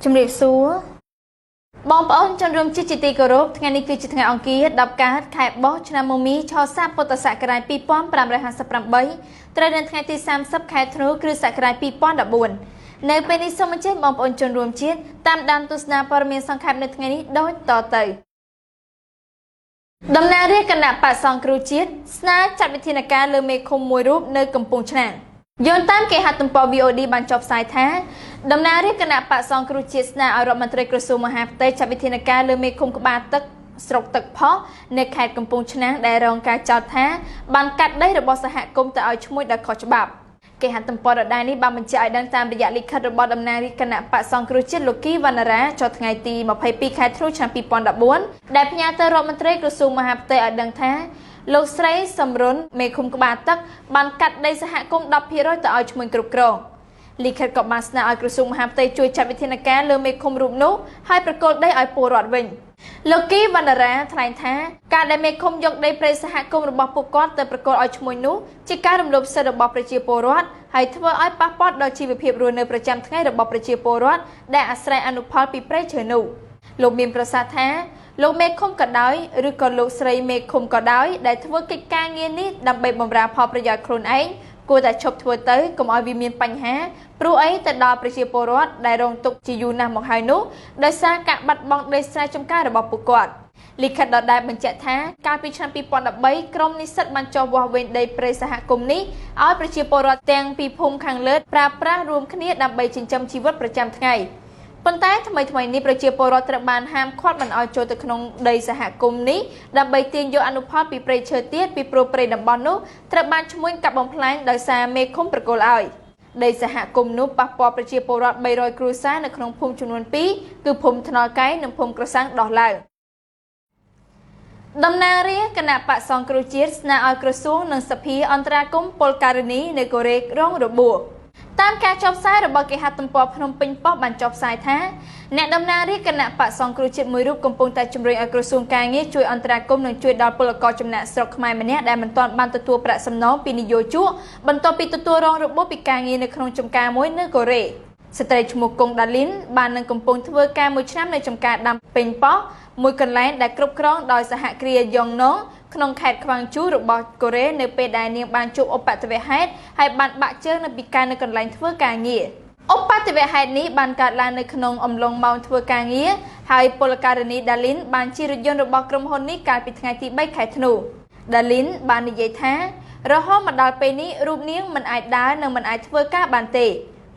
ជំរាបសួរបងប្អូនជនរួមជាតិជាទីគោរពថ្ងៃនេះគឺជាថ្ងៃអង្គារ10កើតខែបោះឆ្នាំមមីឆស័កពុទ្ធសករាជ2558ត្រូវនៅថ្ងៃទី30ខែធ្នូគ្រិស្តសករាជ2014នៅពេលនេះសូមអញ្ជើញបងប្អូនជនរួមជាតិតាមដានទស្សនាព័ត៌មានសង្ខេបនៅថ្ងៃនេះដូចតទៅតំណាងរាជគណៈបក្សសង្គ្រោះជាតិស្នើចាត់វិធានការលើមេឃុំមួយរូបនៅកំពង់ឆ្នាំងយោងតាមគេហទំព័រ VOD បានចុះផ្សាយថាតំណាងរាជគណៈបក្សសង្គ្រោះជាតិស្នើឲ្យរដ្ឋមន្ត្រីក្រសួងមហាផ្ទៃចាត់វិធានការលើមេឃុំក្បាលទឹកស្រុកទឹកផុសនៅខេត្តកំពង់ឆ្នាំងដែលរងការចោទថាបានកាត់ដីរបស់សហគមន៍ទៅឲ្យឈ្មួញដោយខុសច្បាប់គេហទំព័រដដែលនេះបានបញ្ជាក់ឲ្យដឹងតាមរយៈលិខិតរបស់តំណាងរាជគណៈបក្សសង្គ្រោះជាតិលោកគីវណ្ណារាចុះថ្ងៃទី22ខែធ្នូឆ្នាំ2014ដែលផ្ញើទៅរដ្ឋមន្ត្រីក្រសួងមហាផ្ទៃឲ្យដឹងថាលោកស្រីសំរុនមេឃុំក្បាលទឹកបានកាត់ដីសហគមន៍ 10% ទៅឲ្យឈ្មួញគ្រប់គ្រងលិខិតក៏បានស្នើឲ្យក្រសួងមហាផ្ទៃជួយចាត់វិធានការលើមេឃុំរូបនោះហើយប្រគល់ដីឲ្យពលរដ្ឋវិញលោកគីវណ្ណារាថ្លែងថាការដែលមេឃុំយកដីព្រៃសហគមន៍របស់ពួកគាត់ទៅប្រគល់ឲ្យឈ្មួញនោះជាការរំលោភសិទ្ធិរបស់ប្រជាពលរដ្ឋហើយធ្វើឲ្យប៉ះពាល់ដល់ជីវភាពរស់នៅប្រចាំថ្ងៃរបស់ប្រជាពលរដ្ឋដែលអាស្រ័យអនុផលពីព្រៃឈើនោះលោកមានប្រសាសន៍ថាលោកមេឃុំក៏ដោយឬក៏លោកស្រីមេឃុំក៏ដោយដែលធ្វើកិច្ចការងារនេះដើម្បីបម្រើផលប្រយោជន៍ខ្លួនឯងគួរតែឈប់ធ្វើទៅកុំឲ្យវាមានបញ្ហាព្រោះអីទៅដល់ប្រជាពលរដ្ឋដែលរងទុក្ខជាយូរណាស់មកហើយនោះដោយសារការបាត់បង់ដីស្រែចម្ការរបស់ពួកគាត់លិខិតដដែលបញ្ជាក់ថាកាលពីឆ្នាំ2013ក្រុមនិស្សិតបានចុះវាស់វែងដីព្រៃសហគមន៍នេះឲ្យប្រជាពលរដ្ឋទាំងពីភូមិខាងលើប្រើប្រាស់រួមគ្នាដើម្បីចិញ្ចឹមជីវិតប្រចាំថ្ងៃប៉ុន្តែថ្មីនេះប្រជាពលរដ្ឋត្រូវបានហាមឃាត់មិនឲ្យចូលទៅក្នុងដីសហគមន៍នេះដើម្បីទាញយកអនុផលពីព្រៃឈើទៀតពីព្រោះព្រៃតំបន់នោះត្រូវបានឈ្មួញកាប់បំផ្លាញដោយសារមេឃុំប្រគល់ឲ្យដីសហគមន៍នោះប៉ះពាល់ប្រជាពលរដ្ឋ300គ្រួសារនៅក្នុងភូមិចំនួន2គឺភូមិថ្នល់កែងនិងភូមិក្រសាំងដោះឡើងតំណាងរាជគណៈបក្សសង្គ្រោះជាតិស្នើឲ្យក្រសួងនិងសភាអន្តរាគមន៍ពលករណីនៅកូរ៉េរងរបួសតាមការចុះផ្សាយរបស់គេហទំព័រភ្នំពេញប៉ុស្តិ៍បានចុះផ្សាយថាអ្នកតំណាងរាជគណៈបក្សសង្គ្រោះជាតិមួយរូបកំពុងតែជំរុញឲ្យក្រសួងការងារជួយអន្តរាគមន៍និងជួយដល់ពលករចំណាក់ស្រុកខ្មែរម្នាក់ដែលមិនទាន់បានទទួលប្រាក់សំណងពីនយោជកបន្ទាប់ពីទទួលរងរបួសពីការងារនៅក្នុងចំការមួយនៅកូរ៉េស្ត្រីឈ្មោះកុងដាលីនបាននឹងកំពុងធ្វើការមួយឆ្នាំនៅចំការដាំពេញប៉ោះមួយកន្លែងដែលគ្រប់គ្រងដោយសហគ្រាសយ៉ងណងក្នុងខេត្តខ្វាងជូរបស់កូរ៉េនៅពេលដែលនាងបានជួបឧបទ្ទវហេតុហើយបានបាក់ជើងនៅពីការនៅកន្លែងធ្វើការងារឧបទ្ទវហេតុនេះបានកើតឡើងនៅក្នុងអំឡុងម៉ោងធ្វើការងារហើយពលករនីដាលីនបានជិះរថយន្តរបស់ក្រុមហ៊ុននេះកាលពីថ្ងៃទី3ខែធ្នូដាលីនបាននិយាយថារហូតមកដល់ពេលនេះរូបនាងមិនអាចដើរនិងមិនអាចធ្វើការបានទេ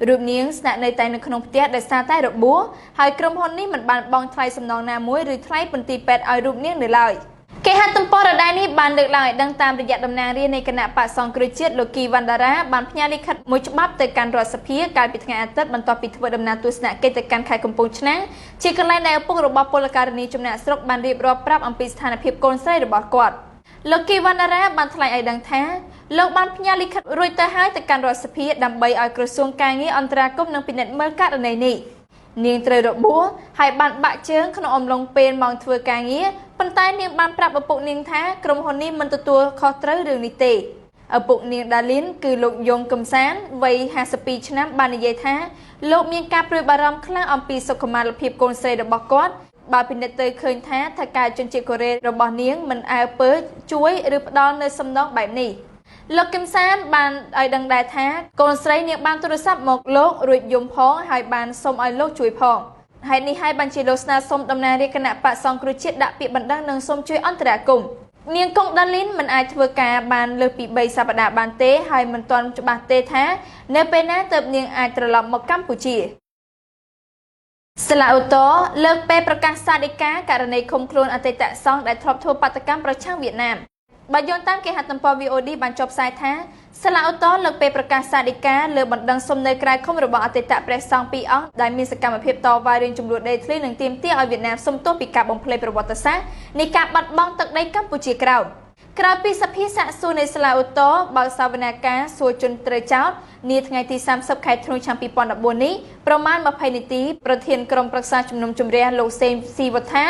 រូបនាងស្នាក់នៅតែនៅក្នុងផ្ទះដោយសារតែរបួសហើយក្រុមហ៊ុននេះមិនបានបង់ថ្លៃសំណងណាមួយឬថ្លៃពន្ទីពេទ្យឲ្យរូបនាងនៅឡើយគេហទំព័រដដែលនេះបានលើកឡើងឲ្យដឹងតាមរយៈតំណាងរាជនៃគណៈបក្សសង្គ្រោះជាតិលោកគីវណ្ណារាបានផ្ញើលិខិតមួយច្បាប់ទៅកាន់រដ្ឋសភាកាលពីថ្ងៃអាទិត្យបន្ទាប់ពីធ្វើដំណើរទស្សនកិច្ចទៅកាន់ខេត្តកំពង់ឆ្នាំងជាកន្លែងដែលឪពុករបស់ពលករនីចំណាក់ស្រុកបានរៀបរាប់ប្រាប់អំពីស្ថានភាពកូនស្រីរបស់គាត់លោកគីវណ្ណារាបានថ្លែងឲ្យដឹងថាលោកបានផ្ញើលិខិតរួចទៅហើយទៅកាន់រដ្ឋសភាដើម្បីឲ្យក្រសួងការងារអន្តរាគមន៍និងពិនិត្យមើលករណីនេះនាងត្រូវរបួសហើយបានបាក់ជើងក្នុងអំឡុងពេលម៉ោងធ្វើការងារប៉ុន្តែនាងបានប្រាប់ឪពុកនាងថាក្រុមហ៊ុននេះមិនទទួលខុសត្រូវរឿងនេះទេឪពុកនាងដាលីនគឺលោកយងកំសានវ័យ52ឆ្នាំបាននិយាយថាលោកមានការព្រួយបារម្ភខ្លាំងអំពីសុខុមាលភាពកូនស្រីរបស់គាត់បើពិនិត្យទៅឃើញថាថៅកែជនជាតិកូរ៉េរបស់នាងមិនអើពើជួយឬផ្ដល់នៅសំណងបែបនេះលោកកឹមសានបានឲ្យដឹងដែរថាកូនស្រីនាងបានទូរស័ព្ទមកលោករួចយំផងហើយបានសុំឲ្យលោកជួយផងហេតុនេះហើយបានជាលោកស្នើសុំតំណាងរាជគណៈបក្សសង្គ្រោះជាតិដាក់ពាក្យបណ្ដឹងនិងសុំជួយអន្តរាគមន៍នាងកុងដាលីនមិនអាចធ្វើការបានលើសពី3សប្តាហ៍បានទេហើយមិនទាន់ច្បាស់ទេថានៅពេលណាទើបនាងអាចត្រឡប់មកកម្ពុជាសាឡាអូតូលើកពេលប្រកាសសាធិការករណីឃុំខ្លួនអតីតសង្ឃដែលធ្លាប់ធ្វើបាតកម្មប្រឆាំងវៀតណាមបើយោងតាមគេហទំព័រ VOD បានចុះផ្សាយថាសាឡាអូតូលើកពេលប្រកាសសាធិការលើបណ្ដឹងសុំនៅក្រៅឃុំរបស់អតីតព្រះសង្ឃ2អង្គដែលមានសកម្មភាពតវ៉ារឿងចំនួនដីធ្លីនិងទាមទារឲ្យវៀតណាមសុំទោសពីការបំភ្លៃប្រវត្តិសាស្ត្រនៃការបាត់បង់ទឹកដីកម្ពុជាក្រោមក្រោយពីសភាសាកសួរនៃសាឡាអូតូបើកសវនាការសួរជនត្រូវចោទនាថ្ងៃទី30ខែធ្នូឆ្នាំ2014នេះប្រមាណ20នាទីប្រធានក្រុមប្រឹក្សាជំនុំជម្រះលោកសេងស៊ីវត្ថា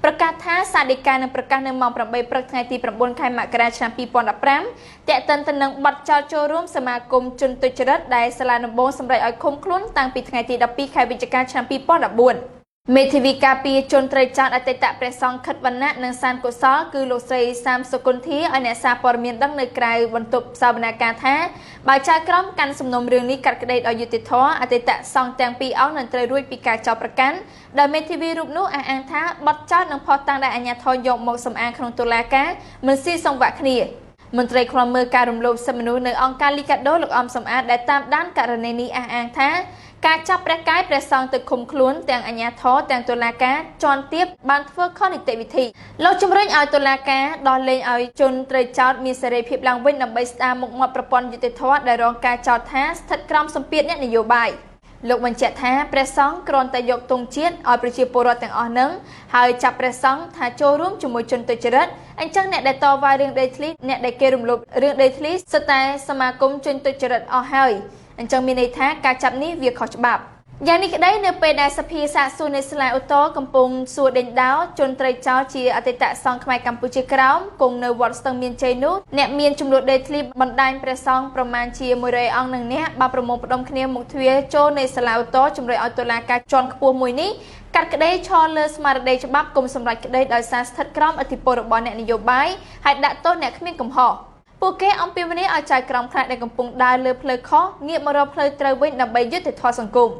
ប្រកាសថាសាធិការនឹងប្រកាសនៅម៉ោង 8 ព្រឹកថ្ងៃទី 9 ខែមករាឆ្នាំ 2015 តាក់ទិនទៅនឹងបទចោទចូលរួមសមាគមជនទុច្ចរិតដែលសាលាដំបងសម្រេចឲ្យឃុំខ្លួនតាំងពីថ្ងៃទី 12 ខែវិច្ឆិកាឆ្នាំ 2014 មេធាវីការពារជនត្រូវចោទអតីតព្រះសង្ឃខិតវណ្ណៈនិងសានកុសលគឺលោកស្រីសាមសុគន្ធាឲ្យអ្នកសារព័ត៌មានដឹងនៅក្រៅបន្ទប់សវនាការថាបើចៅក្រមកាន់សំណុំរឿងនេះកាត់ក្តីដោយយុត្តិធម៌អតីតសង្ឃទាំងពីរអង្គនឹងត្រូវរួចពីការចោទប្រកាន់ដោយមេធាវីរូបនោះអះអាងថាបទចោទនឹងផុសតាំងដែលអាជ្ញាធរយកមកសម្អាងក្នុងតុលាការមិនស៊ីសង្វាក់គ្នាមន្ត្រីឃ្លាំមើលការរំលោភសិទ្ធិមនុស្សនៅអង្គការលីកាដូលោកអំសំអាតដែលតាមដានករណីនេះអះអាងថាការចាប់ព្រះកាយព្រះសង្ឃទៅឃុំខ្លួនទាំងអាជ្ញាធរទាំងតុលាការជាន់ទាបបានធ្វើខុសនីតិវិធីលោកជំរុញឲ្យតុលាការដោះលែងឲ្យជនត្រូវចោទមានសេរីភាពឡើងវិញដើម្បីស្ដារមុខមាត់ប្រព័ន្ធយុតិធធម៌ដែលរងការចោទថាស្ថិតក្រោមសម្ពាធអ្នកនយោបាយលោកបញ្ជាក់ថាព្រះសង្ឃគ្រាន់តែយកទង់ជាតិឲ្យប្រជាពលរដ្ឋទាំងអស់នឹងហើយចាប់ព្រះសង្ឃថាចូលរួមជាមួយជនទុច្ចរិតអញ្ចឹងអ្នកដែលតវ៉ារឿងដីធ្លីអ្នកដែលគេរំលោភរឿងដីធ្លីសុទ្ធតែសមាគមជនទុច្ចរិតអស់ហើយអញ្ចឹងមានន័យថាការចាប់នេះវាខុសច្បាប់យ៉ាងនេះក្តីនៅពេលដែលសភាសាកសួរនៃសាលាឧទ្ធរកំពុងសួរដេញដោលជនត្រូវចោទជាអតីតសង្ឃខ្មែរកម្ពុជាក្រោមគង់នៅវត្តស្ទឹងមានជ័យនោះអ្នកមានចំនួនដីធ្លីបណ្ដាញព្រះសង្ឃប្រមាណជា100អង្គនឹងអ្នកបានប្រមូលផ្ដុំគ្នាមកទ្វារចូលនៃសាលាឧទ្ធរជំរុញឲ្យតុលាការជាន់ខ្ពស់មួយនេះកាត់ក្តីឈរលើស្មារតីច្បាប់គុំសម្រេចក្តីដោយសារស្ថិតក្រោមឥទ្ធិពលរបស់អ្នកនយោបាយហើយដាក់ទោសអ្នកគ្មានកំហុសពួកគេអំពាវនាវឲ្យចៅក្រមខ្លាចដែលកំពុងដើរលើផ្លូវខុសងាកមករកផ្លូវត្រូវវិញដើម្បីយុត្តិធម៌សង្គម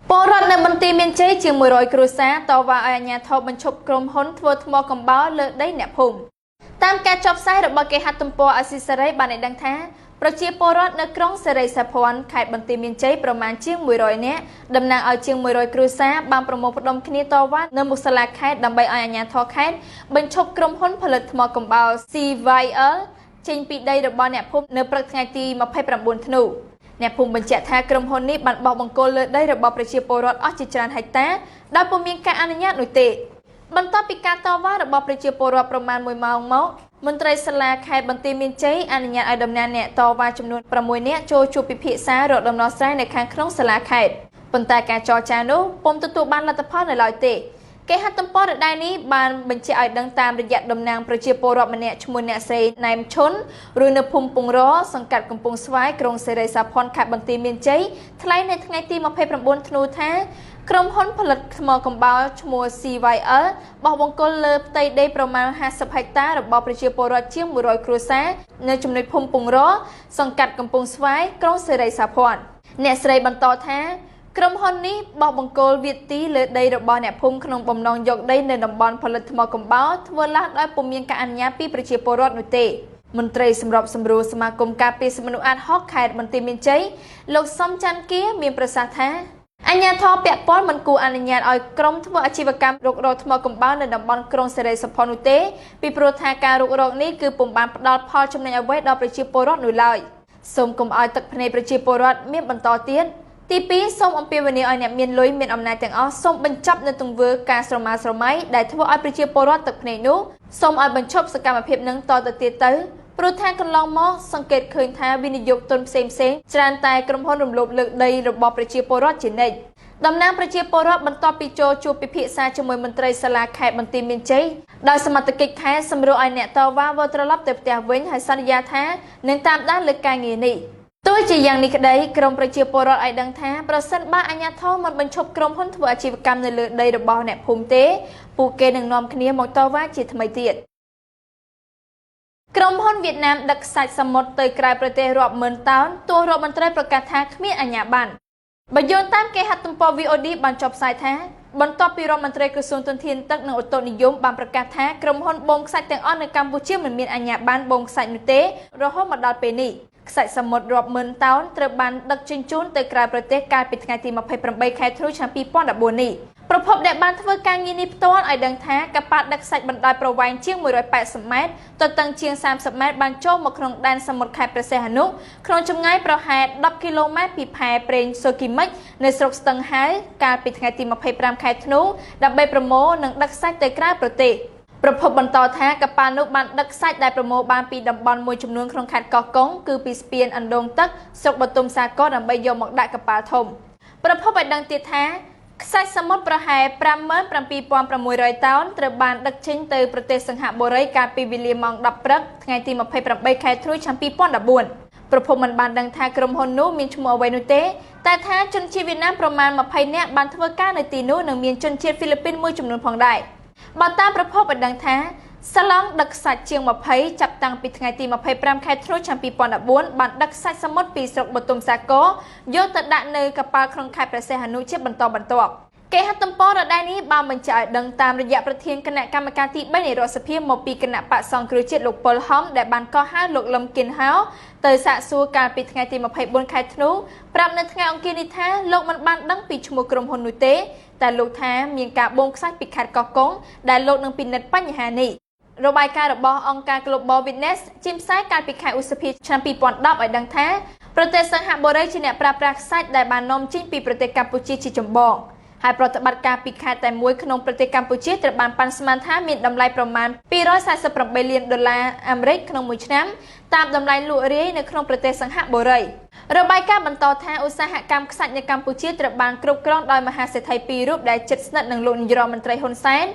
ពលរដ្ឋនៅបន្ទាយមានជ័យជាង100គ្រួសារតវ៉ាឲ្យអាជ្ញាធរបញ្ឈប់ក្រុមហ៊ុនធ្វើថ្មកំបោរលើដីអ្នកភូមិតាមការចុះផ្សាយរបស់គេហទំព័រអាស៊ីសេរីបានឲ្យដឹងថាប្រជាពលរដ្ឋនៅក្រុងសេរីសាភ័ណ្ឌខេត្តបន្ទាយមានជ័យប្រមាណជាង100នាក់តំណាងឲ្យជាង100គ្រួសារបានប្រមូលផ្ដុំគ្នាតវ៉ានៅមុខសាលាខេត្តដើម្បីឲ្យអាជ្ញាធរខេត្តបញ្ឈប់ក្រុមហ៊ុនផលិតថ្មកំបោរ CYL ចេញពីដីរបស់អ្នកភូមិនៅព្រឹកថ្ងៃទី29ធ្នូអ្នកភូមិបញ្ជាក់ថាក្រុមហ៊ុននេះបានបោះបង្គោលលើដីរបស់ប្រជាពលរដ្ឋអស់ជាច្រើនហិកតាដោយពុំមានការអនុញ្ញាតនោះទេបន្ទាប់ពីការតវ៉ារបស់ប្រជាពលរដ្ឋប្រមាណ1ម៉ោងមកមន្ត្រីសាលាខេត្តបន្ទាយមានជ័យអនុញ្ញាតឲ្យតំណាងអ្នកតវ៉ាចំនួន6នាក់ចូលជួបពិភាក្សារកដំណោះស្រាយនៅខាងក្នុងសាលាខេត្តប៉ុន្តែការចរចានោះពុំទទួលបានលទ្ធផលនៅឡើយទេគេហទំព័រដដែលនេះបានបញ្ជាក់ឲ្យដឹងតាមរយៈតំណាងប្រជាពលរដ្ឋម្នាក់ឈ្មោះអ្នកស្រីណែមឈុនឬនៅភូមិពងរសង្កាត់កំពង់ស្វាយក្រុងសេរីសាភ័ណ្ឌខេត្តបន្ទាយមានជ័យថ្លែងនៅថ្ងៃទី29ធ្នូថាក្រុមហ៊ុនផលិតថ្មកំបោរឈ្មោះ CYL បោះបង្គោលលើផ្ទៃដីប្រមាណ50ហិកតារបស់ប្រជាពលរដ្ឋជាង100គ្រួសារនៅចំណុចភូមិពងរសង្កាត់កំពង់ស្វាយក្រុងសេរីសាភ័ណ្ឌអ្នកស្រីបន្តថាក្រុមហ៊ុននេះបោះបង្គោលវាទីលើដីរបស់អ្នកភូមិក្នុងបំណងយកដីនៅតំបន់ផលិតថ្មកំបោរធ្វើឡើងដោយពុំមានការអនុញ្ញាតពីប្រជាពលរដ្ឋនោះទេមន្ត្រីសម្របសម្រួលសមាគមការពារសិទ្ធិមនុស្សអាត60ខេត្តបន្ទាយមានជ័យលោកសំច័ន្ទគាមានប្រសាសន៍ថាអាជ្ញាធរពាក់ព័ន្ធមិនគួរអនុញ្ញាតឲ្យក្រុមធ្វើអាជីវកម្មរុករកថ្មកំបោរនៅតំបន់ក្រុងសេរីសុផុននោះទេពីព្រោះថាការរុករកនេះគឺពុំបានផ្ដល់ផលចំណេញអ្វីដល់ប្រជាពលរដ្ឋនោះឡើយសូមកុំឲ្យទឹកភ្នែកប្រជាពលរដ្ឋមានបន្តទៀតទី2សូមអំពាវនាវឲ្យអ្នកមានលុយមានអំណាចទាំងអស់សូមបញ្ចប់នៅទង្វើការស្រមើស្រមៃដែលធ្វើឲ្យប្រជាពលរដ្ឋទឹកភ្នែកនោះសូមឲ្យបញ្ឈប់សកម្មភាពនឹងតទៅទៀតទៅព្រោះថាកន្លងមកសង្កេតឃើញថាវិនិយោគទុនផ្សេងច្រើនតែក្រុមហ៊ុនរំលោភលើកដីរបស់ប្រជាពលរដ្ឋជានិច្ចតំណាងប្រជាពលរដ្ឋបន្ទាប់ពីចូលជួបពិភាក្សាជាមួយមន្ត្រីសាលាខេត្តបន្ទាយមានជ័យដោយសមត្ថកិច្ចខេត្តសម្រួលឲ្យអ្នកតវ៉ាវិលត្រឡប់ទៅផ្ទះវិញហើយសន្យាថានឹងតាមដានលើការងារនេះទោះជាយ៉ាងនេះក្តីក្រមប្រជាពលរដ្ឋឲ្យដឹងថាប្រសិនបើអាជ្ញាធរមិនបញ្ឈប់ក្រុមហ៊ុនធ្វើអាជីវកម្មនៅលើដីរបស់អ្នកភូមិទេពួកគេនឹងនាំគ្នាមកតវ៉ាជាថ្មីទៀតក្រុមហ៊ុនវៀតណាមដឹកខ្សាច់សមុទ្រទៅក្រៅប្រទេសរាប់ម៉ឺនតោនទោះរដ្ឋមន្ត្រីប្រកាសថាគ្មានអាជ្ញាប័ណ្ណបើយោងតាមគេហទំព័រ VOD បានចុះផ្សាយថាបន្ទាប់ពីរដ្ឋមន្ត្រីក្រសួងធនធានទឹកនិងអូតូនិយមបានប្រកាសថាក្រុមហ៊ុនបូមខ្សាច់ទាំងអស់នៅកម្ពុជាមិនមានអាជ្ញាប័ណ្ណបូមខ្សាច់នោះទេរហូតមកដល់ពេលនេះខ្សាច់សមុទ្ររាប់ម៉ឺនតោនត្រូវបានដឹកជញ្ជូនទៅក្រៅប្រទេសកាលពីថ្ងៃទី28ខែធ្នូឆ្នាំ2014នេះប្រភពដែលបានធ្វើការងារនេះផ្ទាល់ឲ្យដឹងថាកប៉ាល់ដឹកខ្សាច់បណ្ដោយប្រវែងជាង180ម៉ែត្រទទឹងជាង30ម៉ែត្របានចូលមកក្នុងដែនសមុទ្រខេត្តព្រះសីហនុក្នុងចម្ងាយប្រហែល10គីឡូម៉ែត្រពីផែប្រេងសូគីមិចនៅស្រុកស្ទឹងហើយកាលពីថ្ងៃទី25ខែធ្នូដើម្បីប្រមូលនិងដឹកខ្សាច់ទៅក្រៅប្រទេសប្រភពបន្តថាកប៉ាល់នោះបានដឹកខ្សាច់ដែលប្រមូលបានពីតំបន់មួយចំនួនក្នុងខេត្តកោះកុងគឺពីស្ពានអណ្ដូងទឹកស្រុកបទុមសាគរដើម្បីយកមកដាក់កប៉ាល់ធំប្រភពឲ្យដឹងទៀតថា ខ្សាច់សមុទ្រប្រហែល 57,600 តោនត្រូវបានដឹកចេញទៅប្រទេសសិង្ហបុរីកាលពីវេលាម៉ោង 10 ព្រឹកថ្ងៃទី 28 ខែធ្នូ ឆ្នាំ 2014 ប្រភពមិនបានដឹងថាក្រុមហ៊ុននោះមានឈ្មោះអ្វីនោះទេតែថាជនជាតិវៀតណាមប្រមាណ 20 នាក់បានធ្វើការនៅទីនោះនិងមានជនជាតិហ្វីលីពីនមួយចំនួនផងដែរបើតាមប្រភពបានដឹងថាសាឡង់ដឹកខ្សាច់ជាង 20 ចាប់តាំងពីថ្ងៃទី 25 ខែធ្នូ ឆ្នាំ 2014 បានដឹកខ្សាច់សមុទ្រពីស្រុកបទុមសាគរយកទៅដាក់នៅកប៉ាល់ក្នុងខេត្តព្រះសីហនុជាបន្តបន្ទាប់គេហទំព័ររដូវនេះបានបញ្ជាក់ឲ្យដឹងតាមរយៈប្រធានគណៈកម្មការទី3នៃរដ្ឋសភាមកពីគណៈបក្សសង្គ្រោះជាតិលោកប៉ុលហំដែលបានកោះហៅលោកលឹមគិនហៅទៅសាកសួរកាលពីថ្ងៃទី 24 ខែធ្នូប្រាប់នៅថ្ងៃអង្គារនេះថាលោកមិនបានដឹងពីឈ្មោះក្រុមហ៊ុននោះទេតែលោកថាមានការបូមខ្សាច់ពីខេត្តកោះកុងដែលលោកនឹងពិនិត្យបញ្ហានេះរបាយការណ៍របស់អង្គការ Global Witness ចេញផ្សាយកាលពីខែឧសភាឆ្នាំ 2010 ឲ្យដឹងថាប្រទេសសិង្ហបុរីជាអ្នកប្រើប្រាស់ខ្សាច់ដែលបាននាំចេញពីប្រទេសកម្ពុជាជាចម្បងហើយប្រតិបត្តិការពីខេត្តតែមួយក្នុងប្រទេសកម្ពុជាត្រូវបានប៉ាន់ស្មានថាមានតម្លៃប្រមាណ $248 លានអាមេរិកក្នុងមួយឆ្នាំតាមតម្លៃលក់រាយនៅក្នុងប្រទេសសិង្ហបុរីរបាយការណ៍បន្តថាឧស្សាហកម្មខ្សាច់នៅកម្ពុជាត្រូវបានគ្រប់គ្រងដោយមហាសេដ្ឋីពីររូបដែលជិតស្និទ្ធនឹងលោកនាយរដ្ឋមន្ត្រីហ៊ុនសែន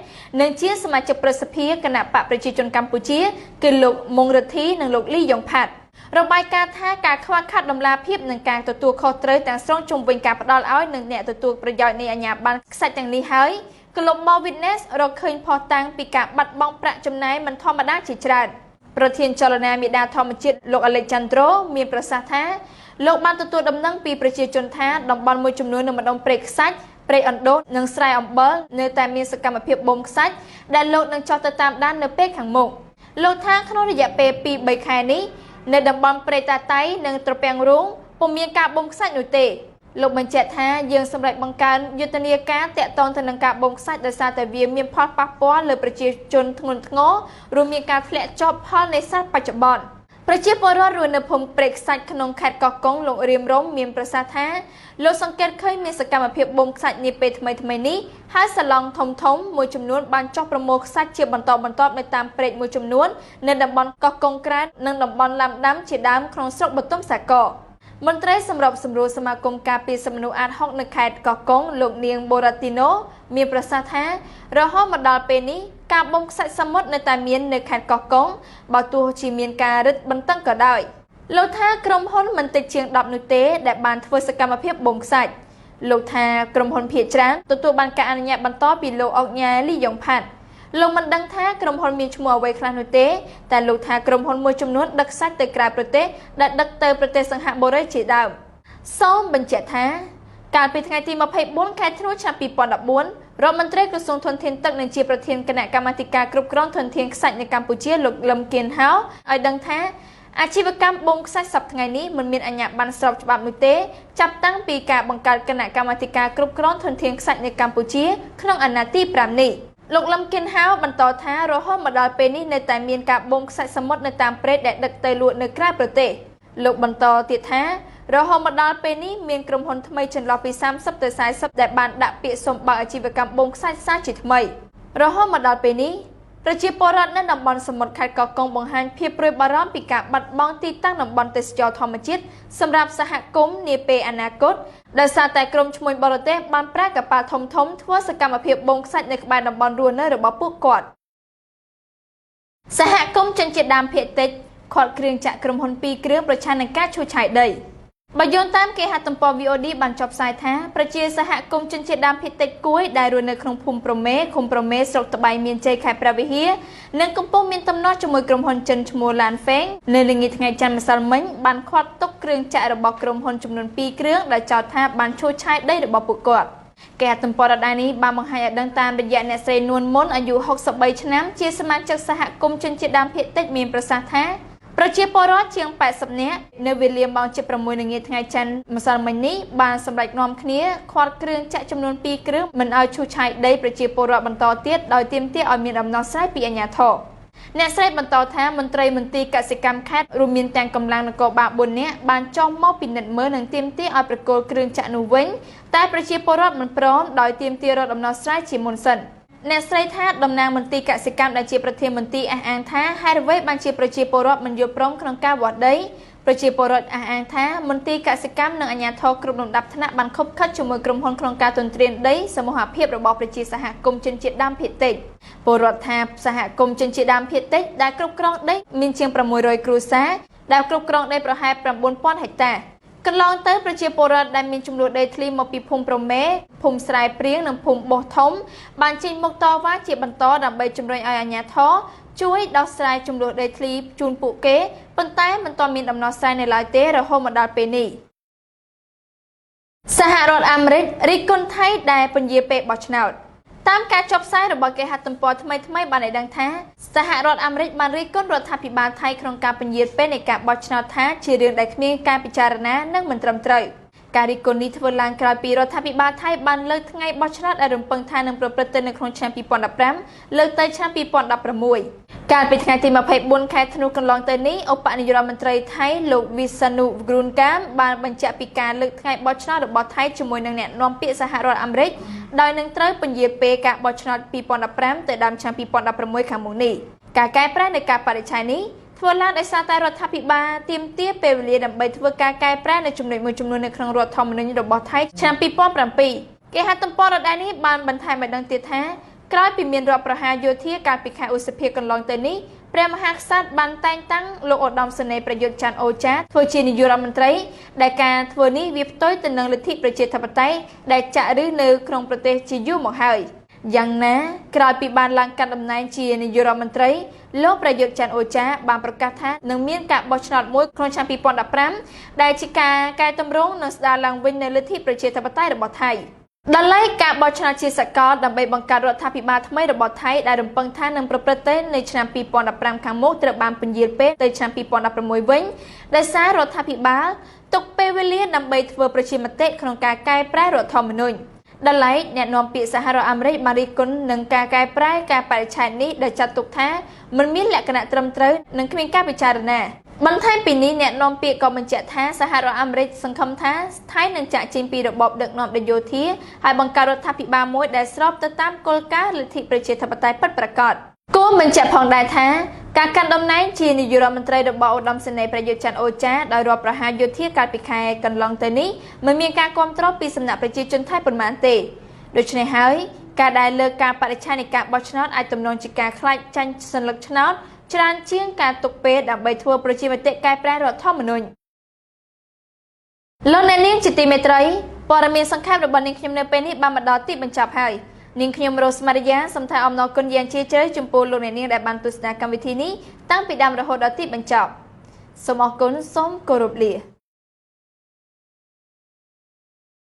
និងជាសមាជិកប្រសិទ្ធិគណៈបកប្រជាជនកម្ពុជាគឺលោកមុងរិទ្ធីនិងលោកលីយ៉ុងផាត់របាយការណ៍ថាការខ្វះខាតដំណាភាពនិងការទទួលខុសត្រូវទាំងស្រុងជុំវិញការផ្ដល់ឲ្យនឹងអ្នកទទួលប្រយោជន៍នៃអាជ្ញាប័ណ្ណខ្សាច់ទាំងនេះហើយ Global Witness រកឃើញភស្តុតាងពីការបាត់បង់ប្រាក់ចំណាយមិនធម្មតាជាច្រើនប្រធានចលនាមេដាធម្មជាតិលោក Alexandro មានប្រសាសន៍ថាលោកបានទទួលដំណឹងពីប្រជាជនថាតំបន់មួយចំនួននៅម្ដុំព្រែកខ្សាច់ព្រែកអណ្ដូតនិងស្រែអំបិលនៅតែមានសកម្មភាពបូមខ្សាច់ដែលលោកនឹងចោះទៅតាមដាននៅពេលខាងមុខលោកថាក្នុងរយៈពេល 2-3 ខែនេះនៅតំបន់ព្រែកតាតៃនិងត្រពាំងរូងពុំមានការបូមខ្សាច់នោះទេលោកបញ្ជាក់ថាយើងសម្រេចបង្កើនយុទ្ធនាការតាក់ទងទៅនឹងការបូមខ្សាច់ដោយសារតែវាមានផលប៉ះពាល់លើប្រជាជនធ្ងន់ធ្ងររួមមានការធ្លាក់ចុះផលនេសាទបច្ចុប្បន្នប្រជាពលរដ្ឋរស់នៅភូមិព្រែកខ្សាច់ក្នុងខេត្តកោះកុងលោករៀមរំមានប្រសាសន៍ថាលោកសង្កេតឃើញមានសកម្មភាពបូមខ្សាច់នាពេលថ្មីៗនេះហើយសាឡង់ធំមួយចំនួនបានចុះប្រមូលខ្សាច់ជាបន្តបន្ទាប់នៅតាមព្រែកមួយចំនួននៅតំបន់កោះកុងក្រែតនិងតំបន់ឡាំដាំជាដើមក្នុងស្រុកបទុមសាគរមន្ត្រីសម្របសម្រួលសមាគមការពារសិទ្ធិមនុស្សអាត 6 នៅខេត្តកោះកុងលោកនាងបូរ៉ាទីណូមានប្រសាសន៍ថារហូតមកដល់ពេលនេះការបូមខ្សាច់សមុទ្រនៅតែមាននៅខេត្តកោះកុងបើទោះជាមានការរឹតបន្តឹងក៏ដោយលោកថាក្រុមហ៊ុនមិនតិចជាង10នោះទេដែលបានធ្វើសកម្មភាពបូមខ្សាច់លោកថាក្រុមហ៊ុនភាគច្រើនទទួលបានការអនុញ្ញាតបន្តពីលោកអុកញ៉ាលីយ៉ុងផាត់លោកមិនដឹងថាក្រុមហ៊ុនមានឈ្មោះអ្វីខ្លះនោះទេតែលោកថាក្រុមហ៊ុនមួយចំនួនដឹកខ្សាច់ទៅក្រៅប្រទេសដែលដឹកទៅប្រទេសសិង្ហបុរីជាដើមសូមបញ្ជាក់ថាកាលពីថ្ងៃទី 24 ខែធ្នូឆ្នាំ 2014 រដ្ឋមន្ត្រីក្រសួងធនធានទឹកនិងជាប្រធានគណៈកម្មាធិការគ្រប់គ្រងធនធានខ្សាច់នៅកម្ពុជាលោកលឹមគៀនហៅឲ្យដឹងថាអាជីវកម្មបូមខ្សាច់សប្តាហ៍ថ្ងៃនេះមិនមានអាជ្ញាប័ណ្ណស្របច្បាប់នោះទេចាប់តាំងពីការបង្កើតគណៈកម្មាធិការគ្រប់គ្រងធនធានខ្សាច់នៅកម្ពុជាក្នុងអាណត្តិទី5នេះលោកលឹមគៀនហៅបន្តថារហូតមកដល់ពេលនេះនៅតែមានការបូមខ្សាច់សមុទ្រនៅតាមព្រែកដែលដឹកទៅលក់នៅក្រៅប្រទេសលោកបន្តទៀតថារហូតមកដល់ពេលនេះមានក្រុមហ៊ុនថ្មីចន្លោះពី30ទៅ40ដែលបានដាក់ពាក្យសុំបើកអាជីវកម្មបូមខ្សាច់សារជាថ្មីរហូតមកដល់ពេលនេះប្រជាពលរដ្ឋនៅតំបន់សមុទ្រខេត្តកោះកុងបង្ហាញភាពព្រួយបារម្ភពីការបាត់បង់ទីតាំងតំបន់ទេសចរធម្មជាតិសម្រាប់សហគមន៍នាពេលអនាគតដោយសារតែក្រុមឈ្មួញបរទេសបានប្រើកប៉ាល់ធំៗធ្វើសកម្មភាពបូមខ្សាច់នៅក្បែរតំបន់រស់នៅរបស់ពួកគាត់សហគមន៍ជនជាតិដើមភាគតិចខាត់គ្រឿងចាក់ក្រុមហ៊ុន2គ្រឿងប្រឆាំងនឹងការឈូសឆាយដីបើយោងតាមគេហទំព័រ VOD បានចុះផ្សាយថាប្រជាសហគមន៍ជនជាតិដើមភាគតិចគួយដែលរស់នៅក្នុងភូមិប្រមេឃុំប្រមេស្រុកត្បៃមានជ័យខេត្តព្រះវិហារនិងកំពុងមានទំនាស់ជាមួយក្រុមហ៊ុនចិនឈ្មោះឡានហ្វេងនៅល្ងាចថ្ងៃច័ន្ទម្សិលមិញបានខាត់ទុកគ្រឿងចាក់របស់ក្រុមហ៊ុនចំនួន2គ្រឿងដែលចោទថាបានឈូសឆាយដីរបស់ពួកគាត់គេហទំព័ររដូវនេះបានបង្ហាញឲ្យដឹងតាមរយៈអ្នកស្រីនួនមុនអាយុ63ឆ្នាំជាសមាជិកសហគមន៍ជនជាតិដើមភាគតិចមានប្រសាសន៍ថាប្រជាពលរដ្ឋជាង80នាក់នៅវេលាម៉ោង 6 ល្ងាចថ្ងៃច័ន្ទម្សិលមិញនេះបានសម្រេចនាំគ្នាខាត់គ្រឿងចាក់ចំនួន2គ្រឿងមិនឲ្យឈូសឆាយដីប្រជាពលរដ្ឋបន្តទៀតដោយទាមទារឲ្យមានដំណោះស្រាយពីអាជ្ញាធរអ្នកស្រីបន្តថាមន្ត្រីមន្ទីរកសិកម្មខេត្តរួមមានទាំងកម្លាំងនគរបាល4នាក់បានចុះមកពិនិត្យមើលនិងទាមទារឲ្យប្រគល់គ្រឿងចាក់នោះវិញតែប្រជាពលរដ្ឋមិនព្រមដោយទាមទាររកដំណោះស្រាយជាមុនសិនអ្នកស្រីថាតំណាងមន្ទីរកសិកម្មដែលជាប្រធានមន្ទីរអះអាងថាហេតុអ្វីបានជាប្រជាពលរដ្ឋមិនយល់ព្រមក្នុងការវាស់ដី ប្រជាពលរដ្ឋអះអាងថាមន្ទីរកសិកម្មនិងអាជ្ញាធរគ្រប់លំដាប់ថ្នាក់បានខុបខិតជាមួយក្រុមហ៊ុនក្នុងការទន្ទ្រានដីសមូហភាពរបស់ប្រជាសហគមន៍ជនជាតិដើមភាគតិចពលរដ្ឋថាសហគមន៍ជនជាតិដើមភាគតិចដែលគ្រប់គ្រងដីមានជាង600គ្រួសារដែលគ្រប់គ្រងដីប្រហែល 9000 ហិកតាកន្លងទៅប្រជាពលរដ្ឋដែលមានចំនួនដីធ្លីមកពីភូមិប្រមេភូមិស្រែព្រៀងនិងភូមិបោះធំបានចេញមុខតវ៉ាជាបន្តដើម្បីជំរុញឲ្យអាជ្ញាធរជួយដោះស្រាយចំនួនដីធ្លីជូនពួកគេប៉ុន្តែមិនទាន់មានដំណោះស្រាយនៅឡើយទេរហូតមកដល់ពេលនេះសហរដ្ឋអាមេរិករិះគន់ថៃដែលពន្យាពេលបោះឆ្នោតតាមការចុះផ្សាយរបស់គេហទំព័រថ្មីបានឲ្យដឹងថាសហរដ្ឋអាមេរិកបានរិះគន់រដ្ឋាភិបាលថៃក្នុងការពន្យាពេលនៃការបោះឆ្នោតថាជារឿងដែលគ្មានការពិចារណានិងមិនត្រឹមត្រូវការរិះគន់នេះធ្វើឡើងក្រោយពីរដ្ឋាភិបាលថៃបានលើកថ្ងៃបោះឆ្នោតដែលរំពឹងថានឹងប្រព្រឹត្តទៅនៅក្នុងឆ្នាំ2015លើកទៅឆ្នាំ2016កាលពីថ្ងៃទី24ខែធ្នូកន្លងទៅនេះឧបនាយករដ្ឋមន្ត្រីថៃលោកវិសានុគ្រូនកាមបានបញ្ជាក់ពីការលើកថ្ងៃបោះឆ្នោតរបស់ថៃជាមួយនឹងអ្នកនាំពាក្យសហរដ្ឋអាមេរិកដោយនឹងត្រូវពន្យាពេលការបោះឆ្នោត2015ទៅដើមឆ្នាំ2016ខាងមុខនេះការកែប្រែនៃការបរិច្ឆេទនេះធ្វើឡើងដោយសារតែរដ្ឋាភិបាលទាមទារពេលវេលាដើម្បីធ្វើការកែប្រែនៅចំណុចមួយចំនួននៅក្នុងរដ្ឋធម្មនុញ្ញរបស់ថៃឆ្នាំ2007គេហទំព័ររដ្ឋនេះបានបន្ថែមឲ្យដឹងទៀតថាក្រោយពីមានរដ្ឋប្រហារយោធាកាលពីខែឧសភាកន្លងទៅនេះព្រះមហាក្សត្របានតែងតាំងលោកឧត្តមសេនីយ៍ប្រយុទ្ធច័ន្ទអូចាធ្វើជានាយករដ្ឋមន្ត្រីដែលការធ្វើនេះវាផ្ទុយទៅនឹងលទ្ធិប្រជាធិបតេយ្យដែលចាក់ឫសនៅក្នុងប្រទេសជាយូរមកហើយយ៉ាងណាក្រោយពីបានឡើងកាន់តំណែងជានាយករដ្ឋមន្ត្រីលោកប្រយុទ្ធច័ន្ទអូចាបានប្រកាសថានឹងមានការបោះឆ្នោតមួយក្នុងឆ្នាំ2015ដែលជាការកែតម្រង់និងស្ដារឡើងវិញនូវលទ្ធិប្រជាធិបតេយ្យរបស់ថៃដើម្បីការបោះឆ្នោតជាសកលដើម្បីបង្កើតរដ្ឋាភិបាលថ្មីរបស់ថៃដែលរំពឹងថានឹងប្រព្រឹត្តទៅនៅឆ្នាំ2015ខាងមុខត្រូវបានពន្យាលពេលទៅឆ្នាំ2016វិញដោយសាររដ្ឋាភិបាលទុកពេលវេលាដើម្បីធ្វើប្រជាមតិក្នុងការកែប្រែរដ្ឋធម្មនុញ្ញដែលឡែកអ្នកនាំពាក្យសហរដ្ឋអាមេរិកបានរិះគន់នឹងការកែប្រែការបរិច្ឆេទនេះដែលចាត់ទុកថាមិនមានលក្ខណៈត្រឹមត្រូវនិងគ្មានការពិចារណាបន្ថែមពីនេះអ្នកនាំពាក្យក៏បញ្ជាក់ថាសហរដ្ឋអាមេរិកសង្ឃឹមថាថៃនឹងចាក់ចេញពីរបបដឹកនាំដោយយោធាហើយបង្កើតរដ្ឋាភិបាលមួយដែលស្របទៅតាមគោលការណ៍លទ្ធិប្រជាធិបតេយ្យពិតប្រាកដគួរបញ្ជាក់ផងដែរថាការកាន់តំណែងជានាយករដ្ឋមន្ត្រីរបស់ឧត្តមសេនីយ៍ប្រយុទ្ធច័ន្ទអូចាដោយរដ្ឋប្រហារយោធាកាលពីខែកន្លងទៅនេះមិនមានការគាំទ្រពីសំណាក់ប្រជាជនថៃប៉ុន្មានទេដូច្នេះហើយការដែលលើកការបរិច្ឆេទនៃការបោះឆ្នោតអាចទំនងជាការខ្លាចចាញ់សัญลักษณ์ឆ្នោតច្រើនជាងការទុកពេលដើម្បីធ្វើប្រជាមតិកែប្រែរដ្ឋធម្មនុញ្ញលោកអ្នកនាងជាទីមេត្រីព័ត៌មានសង្ខេបរបស់នាងខ្ញុំនៅពេលនេះបានមកដល់ទីបញ្ចប់ហើយនាងខ្ញុំរស់មារីយ៉ាសូមថ្លែងអំណរគុណយ៉ាងជ្រាលជ្រៅចំពោះលោកអ្នកនាងដែលបានទស្សនាកម្មវិធីនេះតាំងពីដើមរហូតដល់ទីបញ្ចប់សូមអរគុណសូមគោរពលា